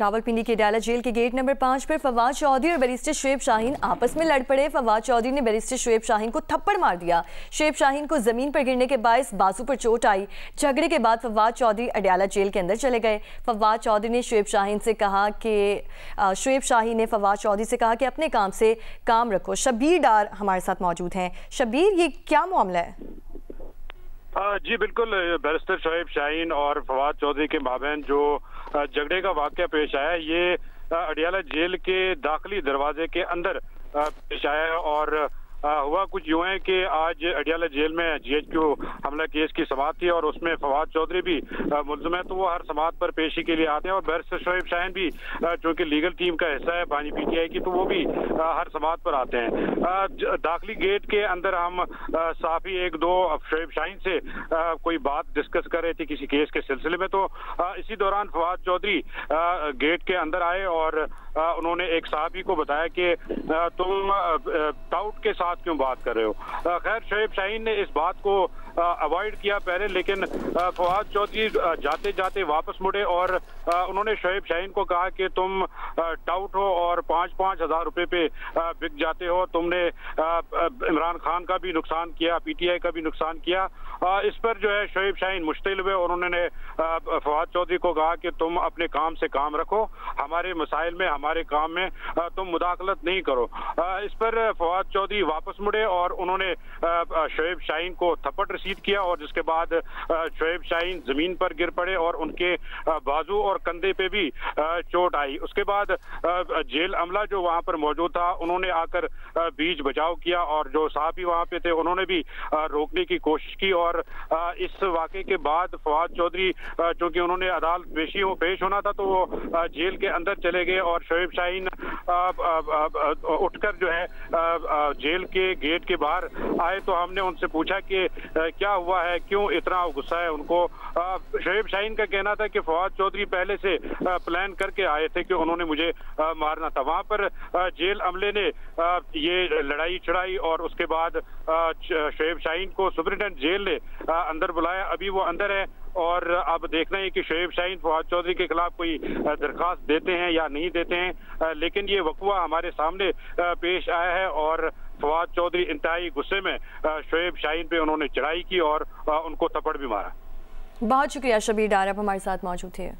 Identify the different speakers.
Speaker 1: रावलपिंडी के अडयाला जेल के gate number 5 पर फवाद चौधरी और बैरिस्टर शुएब शाहीन आपस में लड़ पड़े। फवाद चौधरी ने बैरिस्टर शुएब शाहीन को थप्पड़ मार दिया। शुएब शाहीन को जमीन पर गिरने के बायस बाजू पर चोट आई। झगड़े के बाद फवाद चौधरी अडयाला जेल के अंदर चले गए। फवाद चौधरी ने शुएब शाहीन ने फवाद चौधरी से कहा कि अपने काम से काम रखो। शब्बीर डार हमारे साथ मौजूद हैं। शब्बीर, ये क्या मामला है?
Speaker 2: जी बिल्कुल, बैरिस्टर शुएब शाहीन और फवाद चौधरी के माबैन जो झगड़े का वाक़या पेश आया, ये अडयाला जेल के दाखिली दरवाजे के अंदर पेश आया। और हुआ कुछ यूं है कि आज अडयाला जेल में GHQ हमला केस की समाअत थी और उसमें फवाद चौधरी भी मुल्ज़िम है, तो वो हर समाअत पर पेशी के लिए आते हैं। और बैरिस्टर शुएब शाहीन भी चूँकि लीगल टीम का हिस्सा है बानी PTI की, तो वो भी हर समाअत पर आते हैं। दाखिली गेट के अंदर हम साफ़ी एक दो शुएब शाहीन से कोई बात डिस्कस कर रहे थे किसी केस के सिलसिले में, तो इसी दौरान फवाद चौधरी गेट के अंदर आए और उन्होंने एक साहबी को बताया कि तुम टाउट के साथ क्यों बात कर रहे हो। खैर, शुएब शाहीन ने इस बात को अवॉइड किया पहले, लेकिन फवाद चौधरी जाते जाते वापस मुड़े और उन्होंने शुएब शाहीन को कहा कि तुम टाउट हो और 5-5 हज़ार रुपए पे बिक जाते हो। तुमने इमरान खान का भी नुकसान किया, PTI का भी नुकसान किया। इस पर जो है शुएब शाहीन मुश्तिल हुए और उन्होंने फवाद चौधरी को कहा कि तुम अपने काम से काम रखो, हमारे मसाइल में, हमारे काम में तुम मुदाखलत नहीं करो। इस पर फवाद चौधरी वापस मुड़े और उन्होंने शुएब शाहीन को थप्पड़ रसीद किया और जिसके बाद शुएब शाहीन जमीन पर गिर पड़े और उनके बाजू और कंधे पे भी चोट आई। उसके बाद जेल अमला जो वहां पर मौजूद था, उन्होंने आकर बीच बचाव किया और जो साहबी वहां पे थे उन्होंने भी रोकने की कोशिश की। और इस वाक़े के बाद फवाद चौधरी चूंकि उन्होंने अदालत पेश होना था, तो वो जेल के अंदर चले गए और शुएब शाहीन उठकर जो है जेल के गेट के बाहर आए। तो हमने उनसे पूछा कि क्या हुआ है, क्यों इतना गुस्सा है उनको। शुएब शाहीन का कहना था कि फवाद चौधरी पहले से प्लान करके आए थे कि उन्होंने मुझे मारना था। वहां पर जेल अमले ने ये लड़ाई चढ़ाई और उसके बाद शुएब शाहीन को सुपरिटेंडेंट जेल ने अंदर बुलाया। अभी वो अंदर है और अब देखना है कि शुएब शाहीन फवाद चौधरी के खिलाफ कोई दरखास्त देते हैं या नहीं देते हैं। लेकिन ये वक़्वा हमारे सामने पेश आया है और फवाद चौधरी इंतहाई गुस्से में शुएब शाहीन पे उन्होंने चढ़ाई की और उनको थप्पड़ भी मारा।
Speaker 1: बहुत शुक्रिया शब्बीर डार, आप हमारे साथ मौजूद थे।